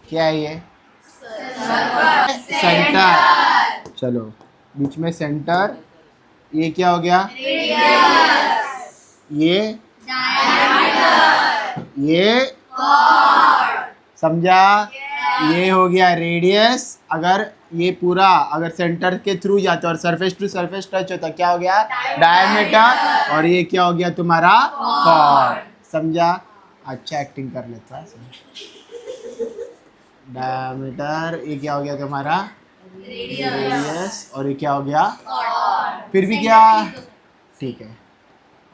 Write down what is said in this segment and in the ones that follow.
क्या है ये? सेंटर। चलो, बीच में सेंटर। ये क्या हो गया? ये समझा? ये हो गया रेडियस। अगर ये पूरा अगर सेंटर के थ्रू जाता और सरफेस टू सरफेस टच होता क्या हो गया? डायमीटर। और ये क्या हो गया तुम्हारा? कॉर्ड। समझा? अच्छा एक्टिंग कर लेता है। डायमीटर, ये क्या हो गया तुम्हारा? रेडियस। और ये क्या हो गया? फिर भी क्या? ठीक है।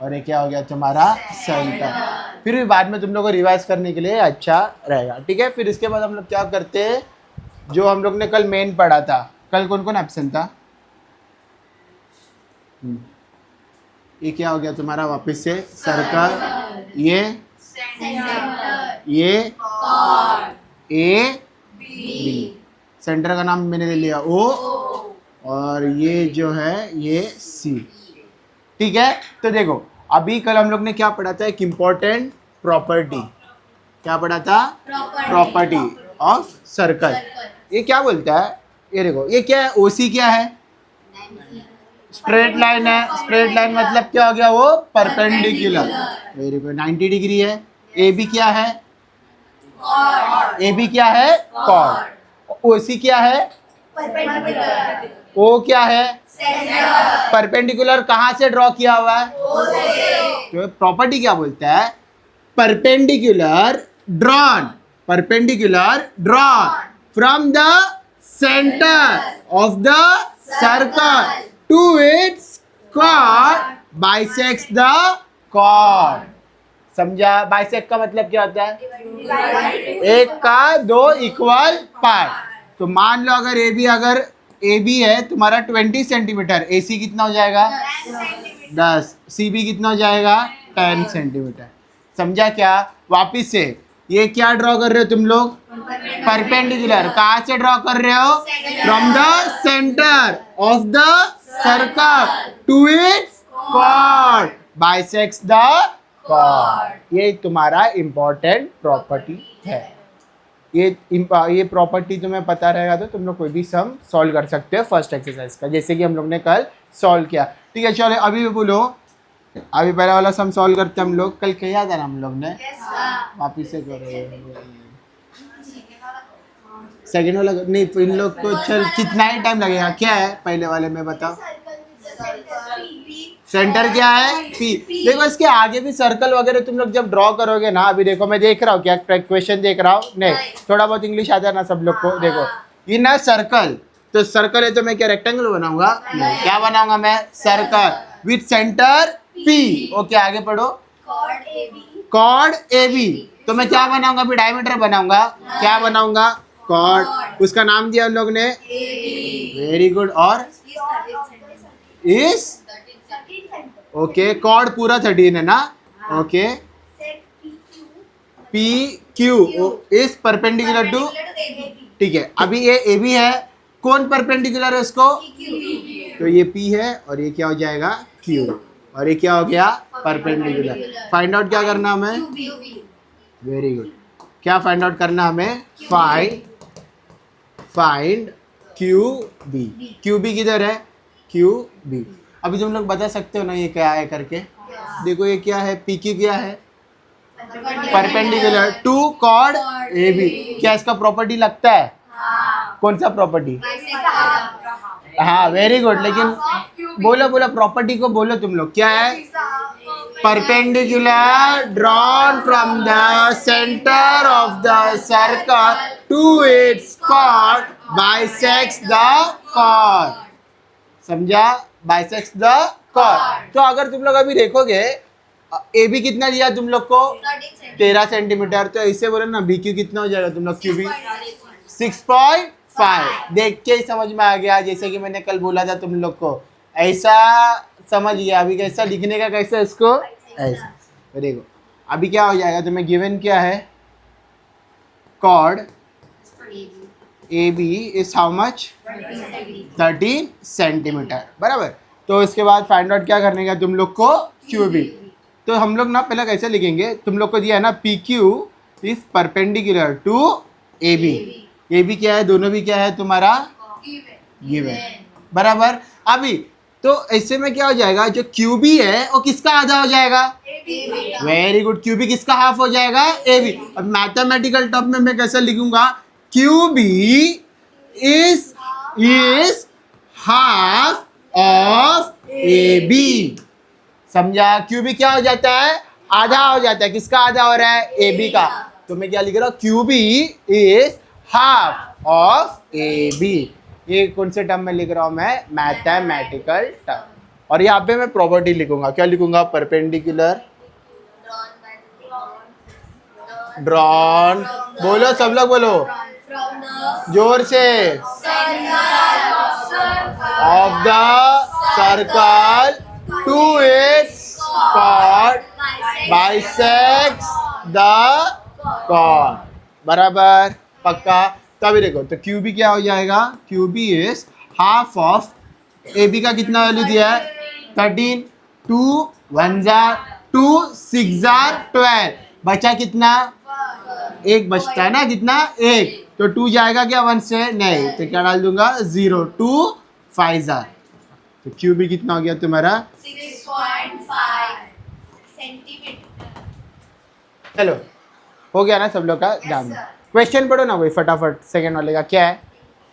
और ये क्या हो गया तुम्हारा? सेंटर। फिर भी बाद में तुम लोग को रिवाइज करने के लिए अच्छा रहेगा। ठीक है। फिर इसके बाद हम लोग क्या करते हैं, जो हम लोग ने कल मेन पढ़ा था। कल कौन कौन एब्सेंट था? ये क्या हो गया तुम्हारा? वापस से सर्कल। ये ए बी। सेंटर का नाम मैंने ले लिया ओ। और ये जो है ये सी। ठीक है। तो देखो, अभी कल हम लोग ने क्या पढ़ा था? एक इम्पोर्टेंट प्रॉपर्टी। क्या पढ़ा था? Property of circle. ये क्या बोलता है? ये देखो, ये क्या है? ओसी क्या है? स्ट्रेट लाइन है। स्ट्रेट लाइन मतलब क्या हो गया? वो परपेंडिकुलर। Very good. 90 डिग्री है। ए बी क्या है? ए बी क्या है? कॉर्ड। ओसी क्या है? ओ क्या है? परपेंडिकुलर। कहाँ से ड्रॉ किया हुआ है? तो प्रॉपर्टी क्या बोलता है? Perpendicular drawn. Perpendicular drawn from the centre of the circle to its chord bisects the chord. समझा? बाइसेक्ट का मतलब क्या होता है? एक का दो इक्वल पार्ट। तो मान लो अगर ए बी है तुम्हारा 20 सेंटीमीटर, ए सी कितना हो जाएगा? 10। सी बी कितना हो जाएगा? 10 सेंटीमीटर। समझा क्या? वापिस से ये क्या ड्रॉ कर रहे हो तुम लोग? परपेंडिकुलर। कहाँ से ड्रॉ कर रहे हो? From the centre of the circle to its chord bisects the chord. ये तुम्हारा इंपॉर्टेंट प्रॉपर्टी है। ये प्रॉपर्टी तुम्हें पता रहेगा तो तुम लोग कोई भी सम सॉल्व कर सकते हो फर्स्ट एक्सरसाइज का, जैसे कि हम लोग ने कल सॉल्व किया। ठीक है। चलो अभी भी बोलो, अभी पहला वाला सम सॉल्व करते हम लोग। कल किया था ना हम लोग ने? वापिस से करो। सेकेंड वाला नहीं, इन लोग को चल कितना ही टाइम लगेगा? क्या है पहले वाले में बताओ? सेंटर क्या है? पी। देखो इसके आगे भी सर्कल वगैरह तुम लोग जब ड्रॉ करोगे ना, अभी देखो मैं देख रहा हूँ क्या क्वेश्चन देख रहा हूँ। नहीं, थोड़ा बहुत इंग्लिश आता है ना सब लोग को। देखो ये ना सर्कल, तो सर्कल है तो मैं क्या रेक्टेंगल बनाऊंगा? क्या बनाऊंगा मैं? Circle with centre P. Okay आगे पढ़ो। Chord A B. तो मैं क्या बनाऊंगा? अभी डायमीटर बनाऊंगा। क्या बनाऊंगा? कॉर्ड। उसका नाम दिया हम लोग ने वेरी गुड। और इस ओके कॉर्ड पूरा 13 है ना? Okay P Q is perpendicular to. ठीक है। अभी ये ए बी है, कौन परपेंडिकुलर है उसको? तो ये पी है और ये क्या हो जाएगा? क्यू। और ये क्या हो गया? परपेंडिकुलर। फाइंड आउट क्या करना हमें? Very good. क्या फाइंड आउट करना हमें? Find Q B. Q B किधर है? Q B. अभी तुम लोग बता सकते हो ना ये क्या है करके? देखो ये क्या है? पी क्यू क्या है? Perpendicular to chord A B. क्या इसका प्रॉपर्टी लगता है? कौन सा प्रॉपर्टी? हाँ वेरी गुड। लेकिन बोलो प्रॉपर्टी को बोलो तुम लोग। क्या है? Perpendicular drawn from the centre of the circle to its chord bisects the chord. समझा? Bisects the chord. तो अगर तुम लोग अभी देखोगे ए बी कितना दिया तुम लोग को? 13 सेंटीमीटर। तो इससे बोलो ना बी क्यू कितना हो जाएगा तुम लोग? Q B 6.5। देख के ही समझ में आ गया, जैसे कि मैंने कल बोला था तुम लोग को ऐसा समझ गया। अभी कैसा लिखने का? कैसा इसको? ऐसा। देखो अभी क्या हो जाएगा तुम्हें? गिवन क्या है? Chord A B is how much? 13 centimetre. बराबर। तो इसके बाद फाइंड आउट क्या करने का तुम लोग को? Q B. तो हम लोग ना पहले कैसे लिखेंगे? तुम लोग को दिया है ना P Q is perpendicular to A B क्या है, दोनों भी क्या है तुम्हारा गिवन, बराबर। अभी तो ऐसे में क्या हो जाएगा, जो क्यू बी है वो किसका आधा हो जाएगा, वेरी गुड, क्यू बी किसका हाफ हो जाएगा, ए बी। अब मैथमेटिकल टर्म में मैं कैसे लिखूंगा, Q B is half of A B, समझा। क्यू बी क्या हो जाता है, आधा हो जाता है, किसका आधा हो रहा है, ए बी का। तो मैं क्या लिख रहा हूँ, Q B is half of A B. ये कौन से टर्म में लिख रहा हूँ मैं, मैथमेटिकल टर्म। और यहाँ पे मैं प्रॉपर्टी लिखूंगा, क्या लिखूंगा, परपेंडिकुलर ड्रॉन, बोलो सब लोग बोलो जोर से, of the circle to its chord bisects the chord, बराबर, पक्का। तभी देखो, तो क्यू बी क्या हो जाएगा, Q B is half of A B का कितना वैल्यू दिया है 13, 2 1 जार 2 6 जार 12, बचा कितना, एक बचता है ना, कितना, एक, तो 2 जाएगा क्या 1 से, नहीं, तो क्या डाल दूंगा 0, 2 5 जार, तो क्यू बी कितना हो गया तुम्हारा 6.5 सेंटीमीटर। चलो हो गया ना सब लोग का ध्यान। क्वेश्चन पढ़ो ना वही फटाफट, सेकंड वाले का क्या है,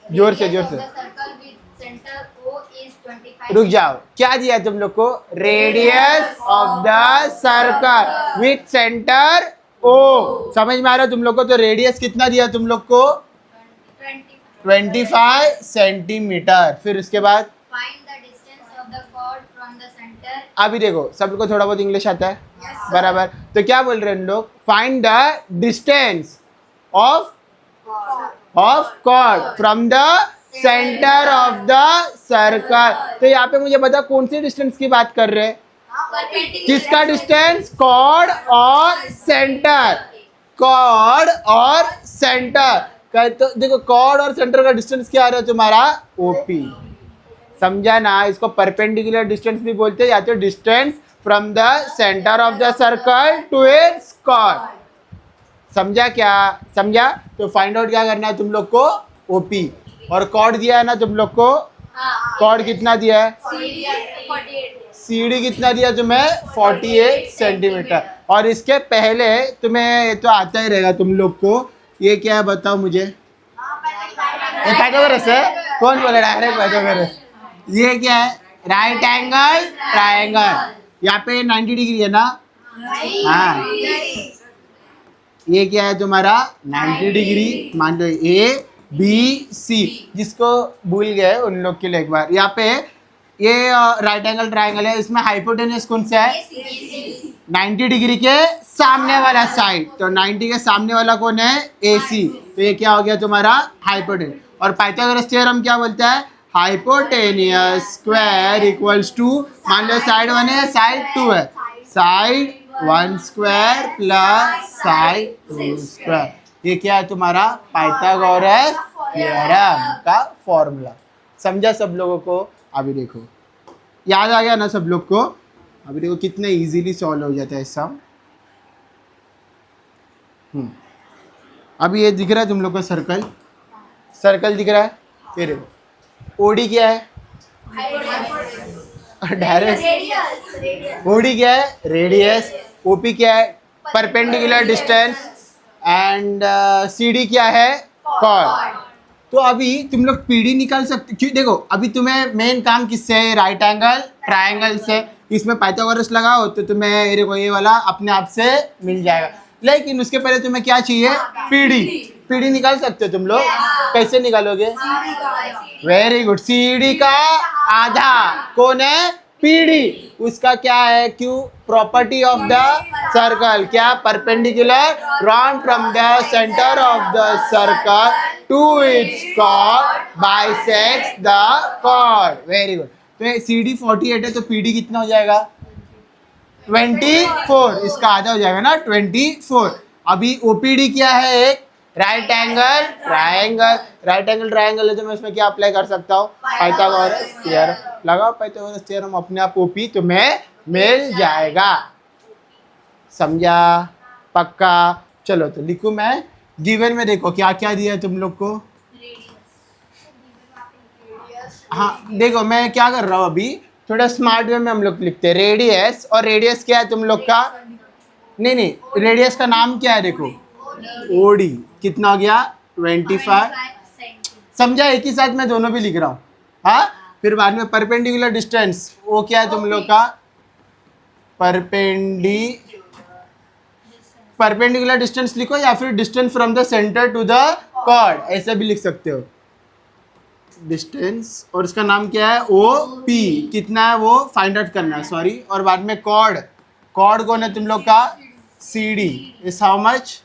जोर से जोर से, रुक जाओ, क्या दिया है तुम लोग को, radius of the circle with centre O, समझ में आ रहा है तुम लोग को, तो रेडियस कितना दिया तुम लोग को 25 सेंटीमीटर। फिर उसके बाद find the distance of the chord from the centre. अभी देखो सब लोग को थोड़ा बहुत इंग्लिश आता है, बराबर, तो क्या बोल रहे हैं लोग, find the distance of chord from the centre of the circle. तो यहाँ पे मुझे बता कौन सी डिस्टेंस की बात कर रहे हैं, किसका डिस्टेंस, कॉर्ड और सेंटर, कॉर्ड और सेंटर। तो देखो कॉर्ड और सेंटर का डिस्टेंस क्या आ रहा है तुम्हारा, ओपी, समझा ना। इसको परपेंडिकुलर डिस्टेंस भी बोलते हैं, या तो distance from the centre of the circle to its chord, समझा क्या, समझा। तो फाइंड आउट क्या करना है तुम लोग को, ओपी, और कॉर्ड दिया है ना तुम लोग को, कॉर्ड कितना दिया है, सीडी कितना दिया तुम्हें 48 सेंटीमीटर। और इसके पहले तुम्हें ये तो आता ही रहेगा तुम लोग को, ये क्या है बताओ मुझे, ये पाइथागोरस है, कौन बोले डायरेक्ट पाइथागोरस, ये क्या है, राइट एंगल ट्रायंगल, यहाँ पे 90 डिग्री है ना, हाँ, ये क्या है तुम्हारा 90 डिग्री, मान लो ए बी सी, जिसको भूल गए उन लोग के लिए एक बार, यहाँ पे ये राइट एंगल ट्रायंगल है, इसमें हाइपोटेन्यूज कौन सा है, 90 डिग्री के सामने वाला साइड, तो 90 के सामने वाला कौन है, AC, तो ये क्या हो गया तुम्हारा हाइपोटेन्यूज। और पाइथागोरस थ्योरम क्या बोलता है, हाइपोटेन्यूज स्क्वायर इक्वल्स टू, मान लो साइड 1 है साइड 2 है, side 1 square plus side 2 square, ये क्या है तुम्हारा पाइथागोरस थ्योरम का फॉर्मूला, समझा सब लोगों को। अभी देखो याद आ गया ना सब लोग को, अभी देखो कितने इजीली सॉल्व हो जाता है सम। अभी ये दिख रहा है तुम लोग को सर्कल, सर्कल दिख रहा है, फिर ओडी क्या है, डायरेक्ट ओडी क्या है, रेडियस, ओपी क्या है, परपेंडिकुलर डिस्टेंस, एंड सीडी क्या है, कॉर्ड। तो अभी तुम लोग पीडी निकाल सकते, क्यों, देखो अभी तुम्हें मेन काम किससे है, राइट एंगल ट्रायंगल से, इसमें पाइथागोरस लगाओ तो तुम्हें ये वाला अपने आप से मिल जाएगा, लेकिन उसके पहले तुम्हें क्या चाहिए, पीडी, पीडी निकाल सकते हो तुम लोग, कैसे निकालोगे, वेरी गुड, सीडी का आधा कौन है, पीडी, उसका क्या है, Q, property of the circle, क्या, perpendicular drawn from the centre of the circle to its chord bisects the chord, very good. तो CD 48 है तो PD कितना हो जाएगा 24, इसका आधा हो जाएगा ना 24। अभी OPD क्या है, एक right angle triangle, right angle triangle है तो मैं उसमें क्या अप्लाई कर सकता हूँ, पाइथागोरस थ्योरम लगाओ, पाइथागोरस थ्योरम, अपने आप OP तुम्हें मिल जाएगा, समझा, पक्का। चलो तो लिखूं मैं, गिवन में देखो क्या क्या दिया है तुम लोग को। हाँ देखो मैं क्या कर रहा हूँ अभी, थोड़ा स्मार्ट वे में हम लोग लिखते हैं रेडियस, और रेडियस क्या है तुम लोग का, नहीं रेडियस का नाम क्या है देखो, ओडी। कितना हो गया 25। समझा, एक ही साथ मैं दोनों भी लिख रहा हूँ। हाँ फिर बाद में परपेंडिकुलर डिस्टेंस, वो क्या है तुम लोग का, परपेंडिकुलर डिस्टेंस लिखो, या फिर distance from the centre to the chord, ऐसा भी लिख सकते हो डिस्टेंस। और इसका नाम क्या है, ओ पी, कितना है वो फाइंड आउट करना है, सॉरी। और बाद में कॉर्ड, कॉर्ड कौन है तुम लोग का, C D, is how much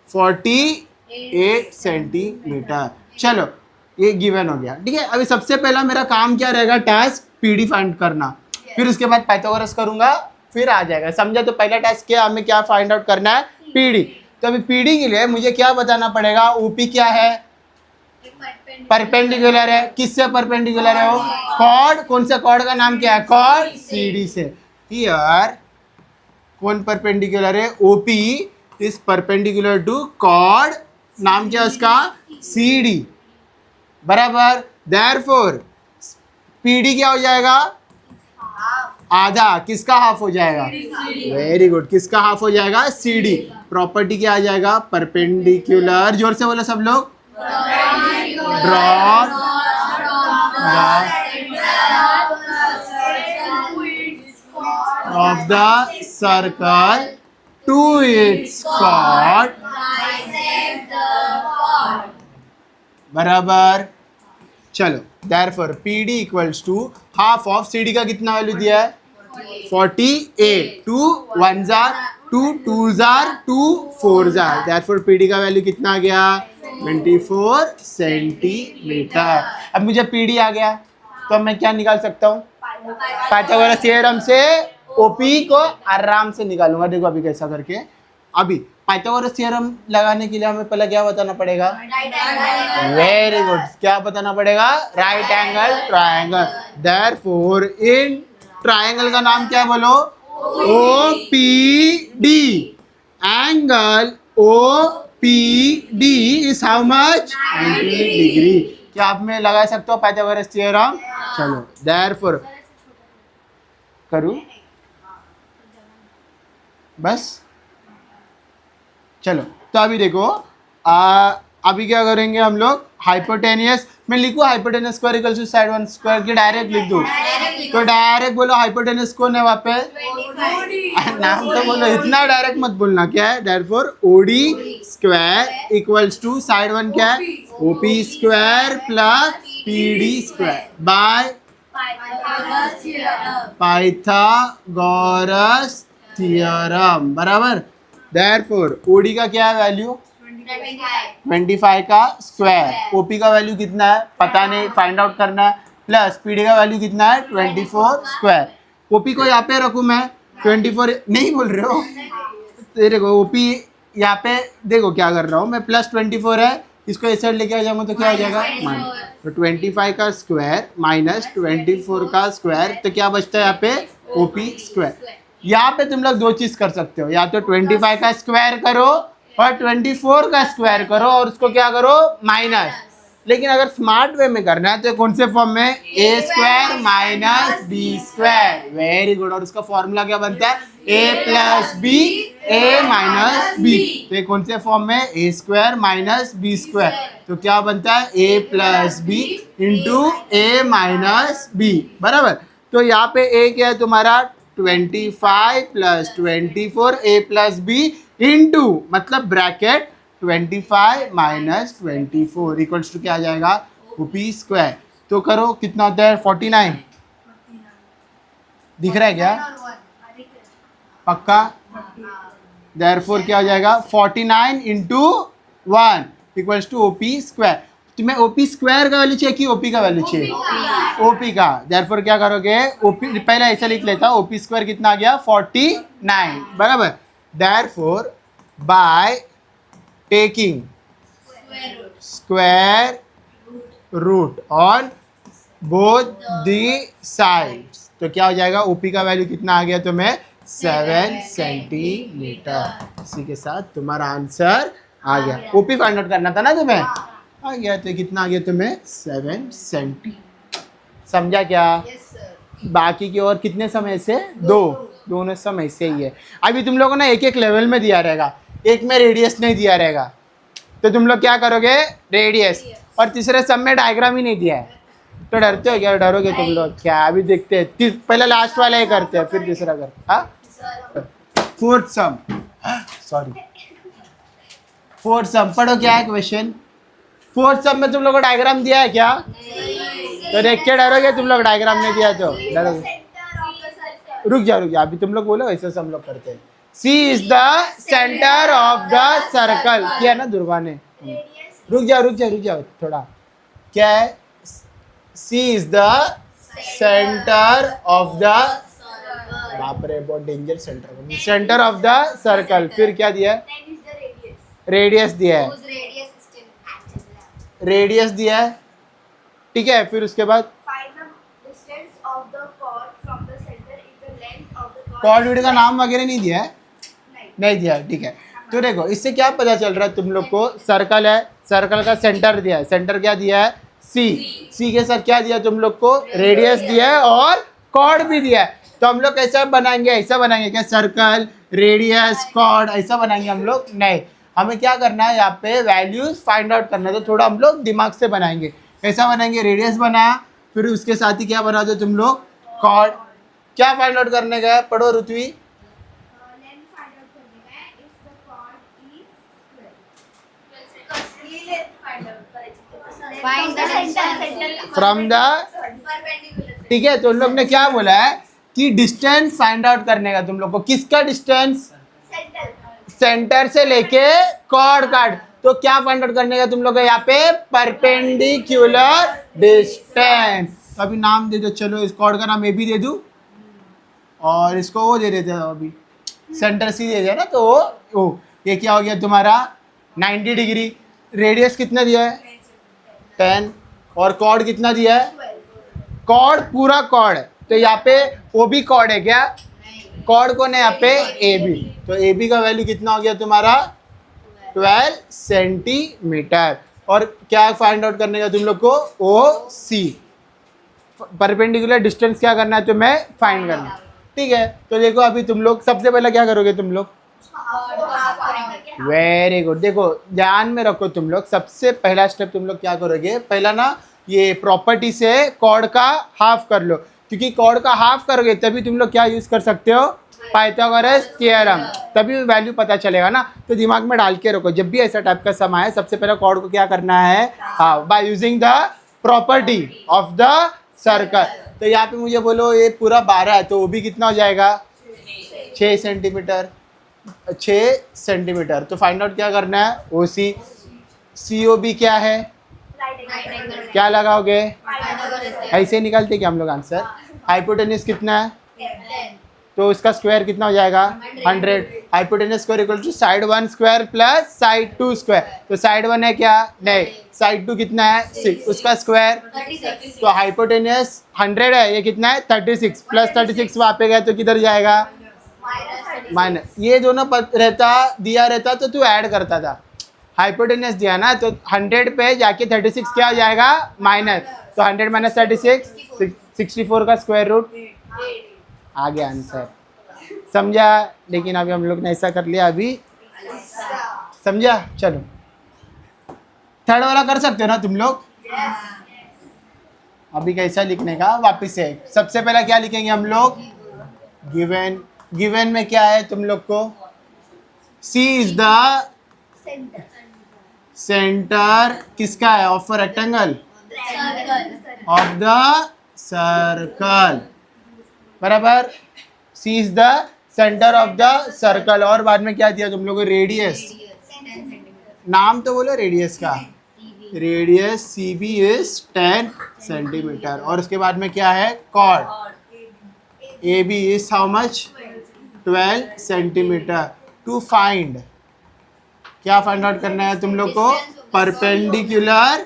48 centimetre. चलो ये गिवन हो गया, ठीक है। अभी सबसे पहला मेरा काम क्या रहेगा, टास्क पीडी फाइंड करना, फिर उसके बाद पाइथागोरस करूंगा, फिर आ जाएगा। समझा, तो पहला टास्क क्या, हमें क्या फाइंड आउट करना है, पीडी। तो अभी पीडी के लिए मुझे क्या बताना पड़ेगा, ओपी क्या है, परपेंडिकुलर है। किससे परपेंडिकुलर है वो, कॉर्ड। कौन से कॉर्ड का नाम क्या है, कॉर्ड सीडी से। हियर कौन परपेंडिकुलर है, O P is perpendicular to chord, नाम क्या है उसका, सीडी, बराबर। देयरफॉर पीडी क्या हो जाएगा, आधा। किसका हाफ हो जाएगा, वेरी गुड, किसका हाफ हो जाएगा, सीडी। प्रॉपर्टी क्या आ जाएगा, परपेंडिकुलर, जोर से बोलो सब लोग, draw of the circle to its chord, बराबर। चलो therefore PD equals to half of CD का कितना वैल्यू दिया है, 48, 2 1s are 2, 2s are 2, 4s are, therefore PD का वैल्यू कितना आ गया, 24 सेंटीमीटर। अब मुझे PD आ गया, तो अब मैं क्या निकाल सकता हूँ, पाइथागोरस थ्योरम से ओपी को आराम से निकालूंगा। देखो अभी कैसा करके, अभी पाइथागोरस थ्योरम लगाने के लिए हमें पहले क्या बताना पड़ेगा, वेरी गुड, क्या बताना पड़ेगा, right angle triangle. Therefore in triangle का नाम क्या है, बोलो, O P D, angle O P D is how much, 90 degree. क्या आप में लगा सकते हो पाइथागोरस थ्योरम। चलो देयरफॉर करूं बस, चलो। तो अभी देखो अभी क्या करेंगे हम लोग, हाइपोटेनियस, मैं लिखूं hypotenuse square equals to side one square, की डायरेक्ट लिख दूं, तो डायरेक्ट बोलो हाइपोटेनियस कौन है वहाँ पे, नाम तो बोलो, इतना डायरेक्ट मत बोलना, क्या है, therefore O D square equals to side one क्या है, O P square plus P D square by Pythagoras theorem, बराबर। देयरफॉर ओडी का क्या है वैल्यू, 25 का स्क्वायर, ओपी का वैल्यू कितना है पता नहीं, फाइंड आउट करना है, प्लस पीडी का वैल्यू कितना है 24 स्क्वायर। ओपी को यहाँ पे रखूँ मैं, 24 नहीं बोल रहे हो, देखो ओपी यहाँ पे देखो क्या कर रहा हूँ मैं, प्लस 24 है, इसको इस साइड लेके आ जाऊंगा तो क्या हो जाएगा, माइनस। तो 25 का स्क्वायर माइनस 24 का स्क्वायर, तो क्या बचता है यहाँ पे, ओपी स्क्वायर। यहाँ पे तुम लोग दो चीज कर सकते हो, या तो 25 का स्क्वायर करो और 24 का स्क्वायर करो और उसको क्या करो, माइनस। लेकिन अगर स्मार्ट वे में करना है तो कौन से फॉर्म में, A square minus B square, very good. और उसका फॉर्मूला क्या बनता है, A plus B, A minus B, तो ये कौन से फॉर्म में, A square minus B square, तो क्या बनता है, A plus B into A minus B, बराबर। तो यहाँ पे ए क्या है तुम्हारा, 25 plus 24 A plus B into, मतलब ब्रैकेट 25 माइनस 24 इक्वल्स टू क्या आ जाएगा, ओपी स्क्वायर। तो करो कितना होता है, 49 दिख रहा है क्या, पक्का। देयरफॉर क्या हो जाएगा, 49 into 1 equals to O P square. तुम्हें ओपी स्क्वायर का वैल्यू चाहिए कि ओपी का वैल्यू चाहिए, ओपी का। देयरफॉर क्या करोगे, ओपी पहले ऐसा लिख लेता, ओपी स्क्वायर कितना आ गया, 49, बराबर। Therefore by taking square root on both the sides, तो क्या हो जाएगा, ओपी का वैल्यू कितना आ गया तुम्हें, 7 सेंटीमीटर। इसी के साथ तुम्हारा आंसर आ गया। ओपी फाइंड आउट करना था ना तुम्हें, आ गया। तो कितना आ गया तुम्हें? 7 सेंटी। समझा क्या? बाकी की और कितने समय से? दोनों समय से ही है। अभी तुम लोगों ने एक एक लेवल में दिया रहेगा, एक में रेडियस नहीं दिया रहेगा, तो तुम लोग क्या करोगे? रेडियस। और तीसरे सब में डायग्राम ही नहीं दिया है, तो डरते हो क्या? डरोगे तुम लोग क्या? अभी देखते हैं, पहले लास्ट वाला ही करते हैं, फिर तीसरा करते हैं। फोर्थ सम, सॉरी, फोर्थ सम पढ़ो। क्या है क्वेश्चन? फोर्थ सम में तुम लोग को डायग्राम दिया है क्या? तो देख के डरोगे तुम लोग? डायग्राम नहीं दिया तो डरोगे? रुक जाओ अभी तुम लोग बोलो, ऐसे हम लोग करते हैं। C is the centre of the circle. किया ना दुर्गा ने? रुक जाओ थोड़ा। क्या है? C is the centre of the, बाप रे बहुत danger centre, centre of the circle. फिर क्या दिया है? रेडियस दिया है, रेडियस दिया है, ठीक है। फिर उसके बाद कॉर्ड वीडियो का नाम वगैरह नहीं दिया है, नहीं दिया है, ठीक है। तो देखो इससे क्या पता चल रहा है तुम लोग को? सर्कल है, सर्कल का सेंटर दिया है, सेंटर क्या दिया है? सी के साथ क्या दिया तुम लोग को? रेडियस दिया है और कॉर्ड भी दिया है। तो हम लोग कैसा बनाएंगे? ऐसा बनाएंगे क्या? सर्कल, रेडियस, कॉर्ड ऐसा बनाएंगे हम लोग? नहीं, हमें क्या करना है? यहाँ पे वैल्यूज फाइंड आउट करना है, तो थोड़ा हम लोग दिमाग से बनाएंगे। कैसा बनाएंगे? रेडियस बनाया, फिर उसके साथ ही क्या बना दो तुम लोग? कॉर्ड। क्या फाइंड आउट करने का है? पढ़ो ऋत्वी। फ्रॉम द, ठीक है। तो उन लोग ने क्या बोला है कि डिस्टेंस फाइंड आउट करने का तुम लोग को। किसका डिस्टेंस? सेंटर से लेके कॉर्ड काट। तो क्या फाइंड आउट करने का तुम लोग को यहाँ पे? Perpendicular distance. तो अभी नाम दे दो, चलो इस कॉर्ड का नाम ए बी दे दूं, और इसको वो दे देते हैं अभी, सेंटर सी दे दिया ना, तो ओ ये क्या हो गया तुम्हारा? 90 डिग्री। रेडियस कितना दिया है? 10। और कॉर्ड कितना दिया है? कॉर्ड पूरा कॉर्ड है, तो यहाँ पे वो भी कॉर्ड है क्या? कॉर्ड कौन है यहाँ पे? A B. तो ए बी का वैल्यू कितना हो गया तुम्हारा? 12 सेंटीमीटर। और क्या फाइंड आउट करने का तुम लोग को? ओ सी, परपेंडिकुलर डिस्टेंस क्या करना है तुम्हें? फाइंड करना है, ठीक है। तो देखो अभी तुम लोग सबसे पहले क्या करोगे तुम लोग? Very good. देखो ध्यान में रखो तुम लोग, सबसे पहला स्टेप तुम लोग क्या करोगे? पहला ना ये प्रॉपर्टी से कॉर्ड का हाफ कर लो, क्योंकि कॉर्ड का हाफ करोगे तभी तुम लोग क्या यूज कर सकते हो? पाइथागोरस थ्योरम, तभी वैल्यू पता चलेगा ना। तो दिमाग में डाल के रखो, जब भी ऐसा टाइप का सम आए सबसे पहले कॉर्ड को क्या करना है? हाँ, by using the property of the circle. तो यहाँ पे मुझे बोलो ये पूरा 12 है, तो वो भी कितना हो जाएगा? 6 सेंटीमीटर। 6 सेंटीमीटर। तो फाइंड आउट क्या करना है? ओ सी। सी ओ बी क्या है? क्या लगाओगे? ऐसे निकालते क्या हम लोग आंसर? हाइपोटेन्यूज कितना है? तो उसका स्क्वायर कितना हो जाएगा? 100। Hypotenuse square equal to side 1 square plus side 2 square. तो साइड 1 है क्या? नहीं। साइड 2 कितना है? 6। उसका स्क्वायर। तो हाइपोटेन्यूज 100 है, ये कितना है? 36 प्लस 36 वहाँ पे गया तो किधर जाएगा? माइनस। ये दोनों रहता दिया रहता तो तू ऐड करता था। हाइपोटेन्यूज दिया ना, तो 100 पे जाके 36 क्या हो जाएगा? माइनस। तो 100 माइनस 36, 64 का स्क्वायर रूट आ गया आंसर। समझा? लेकिन अभी हम लोग ने ऐसा कर लिया, अभी समझा? चलो थर्ड वाला कर सकते हो ना तुम लोग? अभी कैसा लिखने का? वापिस से सबसे पहला क्या लिखेंगे हम लोग? गिवन। गिवन में क्या है तुम लोग को? सी इज द सेंटर किसका है? Of rectangle, of the circle, बराबर। C is the centre of the circle. और बाद में क्या दिया तुम लोगों को? रेडियस। नाम तो बोलो रेडियस का। Radius C B is 10 centimetre. और उसके बाद में क्या है? Chord A B is how much? 12 centimetre. To find, क्या फाइंड आउट करना है तुम लोग को? Perpendicular,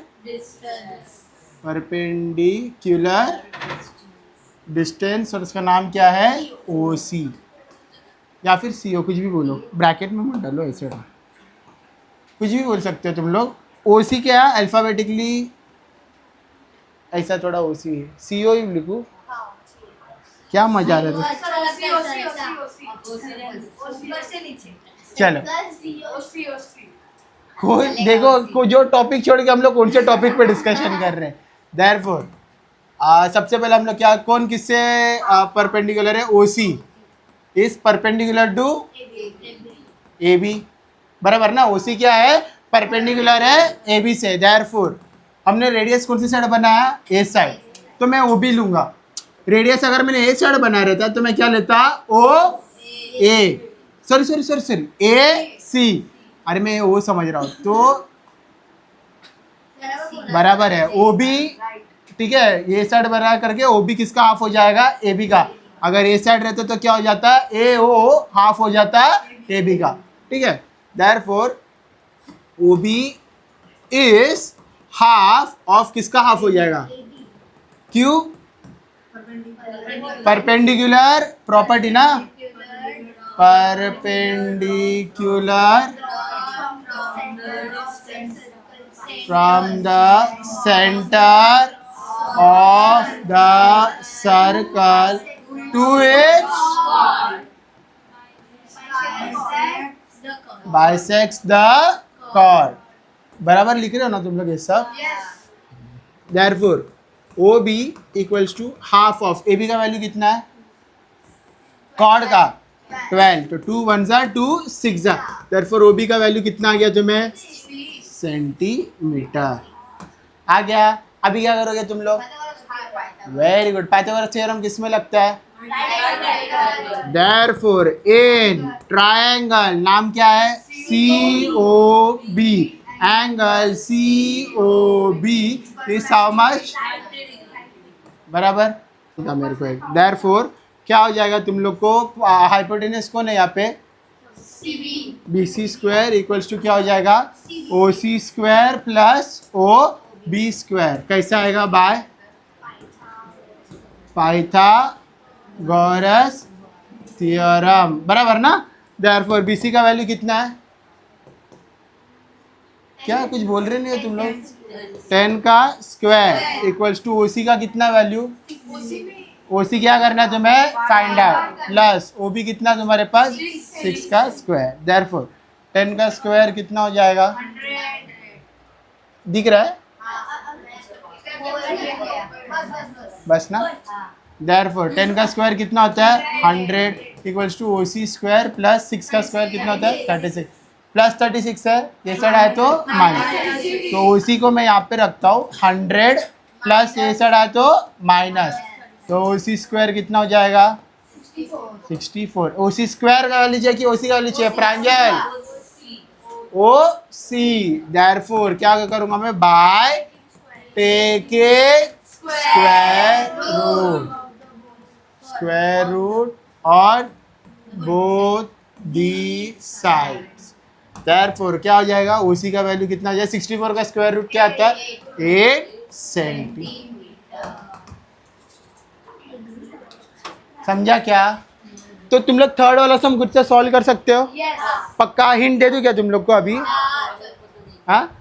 perpendicular distance. और उसका नाम क्या है? ओ सी। या फिर CO, कुछ भी बोलो, ब्रैकेट में मत डालो, ऐसे डालो, कुछ भी बोल सकते हो तुम लोग। OC क्या है अल्फ़ाबेटिकली, ऐसा थोड़ा OC है, CO ही लिखूँ, क्या मजा आ रहा है। चलो कोई देखो जो टॉपिक छोड़ के हम लोग कौन से टॉपिक पे डिस्कशन कर रहे हैं। देयरफॉर सबसे पहले हम लोग क्या, कौन किससे परपेंडिकुलर है, OC is perpendicular to AB, बराबर ना। OC क्या है, परपेंडिकुलर है AB से। देयरफॉर हमने रेडियस कौन सी साइड बनाया, A साइड, तो मैं OB लूंगा। रेडियस अगर मैंने A साइड बना रहता तो मैं क्या लेता, OA, सॉरी AC, अरे मैं O समझ रहा हूँ, तो बराबर है OB, ठीक है। ये साइड बना करके OB किसका हाफ हो जाएगा, AB का। अगर A साइड रहता तो क्या हो जाता, AO हाफ हो जाता AB का, ठीक है। Therefore OB is half of किसका हाफ हो जाएगा, क्यों, परपेंडिकुलर प्रॉपर्टी ना, perpendicular from the center of the circle to its bisects the chord, बराबर लिख रहे हो ना तुम लोग ये सब। Therefore OB equals to half of AB का वैल्यू कितना है, chord का 12, तो 2 1 जा 2 6 जा, therefore OB का वैल्यू कितना आ गया तुम्हें, सेंटीमीटर आ गया। अभी क्या करोगे तुम लोग, वेरी गुड, पाइथागोरस थ्योरम किस में लगता है, देयरफॉर इन ट्रायंगल, नाम क्या है, COB, angle COB is how much, बराबर मेरे को एक। देयरफॉर क्या हो जाएगा तुम लोग को, हाइपोटेनस कौन है यहाँ पे, BC स्क्वायर इक्वल्स टू क्या हो जाएगा, OC square plus OB square, कैसा आएगा, बाय पाइथागोरस थ्योरम, बराबर ना। देयरफॉर BC का वैल्यू कितना है, क्या कुछ बोल रहे नहीं हो तुम लोग, 10 का स्क्वायर इक्वल्स टू OC का कितना वैल्यू, OC क्या करना है तुम्हें, फाइंड आउट, प्लस OB कितना तुम्हारे पास, 6 का स्क्वायर। देयरफॉर 10 का स्क्वायर कितना हो जाएगा, दिख रहा है, बस ना। देयरफॉर 10 का स्क्वायर कितना होता है, 100 equals to OC square plus 6 का स्क्वायर कितना होता है, 36, प्लस 36 है, ये साइड आए तो माइनस, तो OC को मैं यहाँ पे रखता हूँ 100 प्लस ये साइड आए तो माइनस, तो OC स्क्वायर कितना हो जाएगा, 64। OC स्क्वायर का वैल्यू चाहिए कि OC का वैल्यू चाहिए, प्रांजल OC। देयरफॉर क्या करूंगा मैं, by taking square root on both the sides. Therefore क्या हो जाएगा, OC का वैल्यू कितना हो जाएगा, 64 का स्क्वायर रूट क्या आता है, 8 सेंटीमीटर। समझा क्या, तो तुम लोग थर्ड वाला सम खुद से सॉल्व कर सकते हो, पक्का हिंट दे दूं क्या तुम लोग को अभी, हाँ,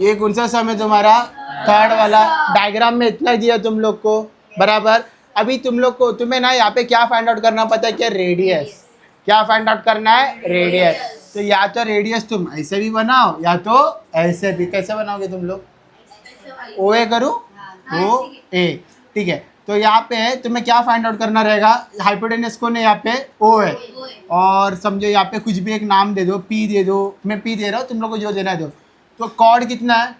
ये कौन सा सम है तुम्हारा, थर्ड वाला, डायग्राम में इतना दिया तुम लोग को, बराबर। अभी तुम लोग को, तुम्हें ना यहाँ पे क्या फाइंड आउट करना पता है, क्या रेडियस, क्या फाइंड आउट करना है, रेडियस। तो या तो रेडियस तुम ऐसे भी बनाओ या तो ऐसे भी, कैसे बनाओगे तुम लोग, OA करूँ, OA, ठीक है। तो यहाँ पे तुम्हें क्या फाइंड आउट करना रहेगा, हाइपोटेनस कौन है यहाँ पे, O है, और समझो यहाँ पे कुछ भी एक नाम दे दो, P दे दो, मैं P दे रहा हूँ, तुम लोग को जो देना है दो। तो कॉर्ड कितना है,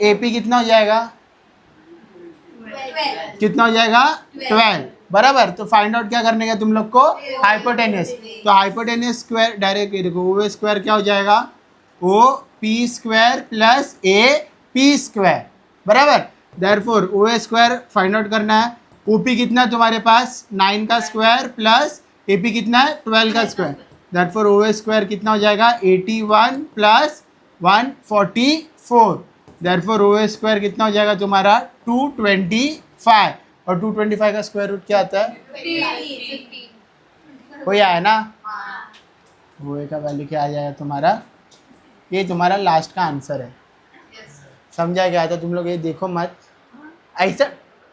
AP कितना हो जाएगा, कितना हो जाएगा, 12, बराबर। तो फाइंड आउट क्या करने का तुम लोग को, हाइपोटेनस, तो हाइपोटेनस स्क्वायर डायरेक्ट देखो, OA स्क्वायर क्या हो जाएगा, OP square plus AP square, बराबर। Therefore OA square find out करना है, OP कितना है तुम्हारे पास, 9 का स्क्वायर प्लस AP कितना है, 12 का स्क्वायर। देयरफॉर OA स्क्वायर कितना हो जाएगा, 81 प्लस 144। देयरफॉर OA स्क्वायर कितना हो जाएगा तुम्हारा, 225, और 225 का स्क्वायर रूट क्या आता है? 50. कोई आया ना? वो ए का वैल्यू क्या आ जाएगा तुम्हारा? ये तुम्हारा लास्ट का आंसर है। समझा क्या था तुम लोग? ये देखो मत, ऐसा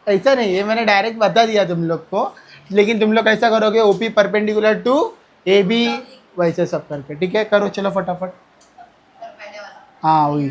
ऐसा नहीं, ये मैंने डायरेक्ट बता दिया तुम लोग को, लेकिन तुम लोग कैसा करोगे? O P perpendicular to A B, वैसे सब करके। ठीक है, करो चलो फटाफट। हाँ वही।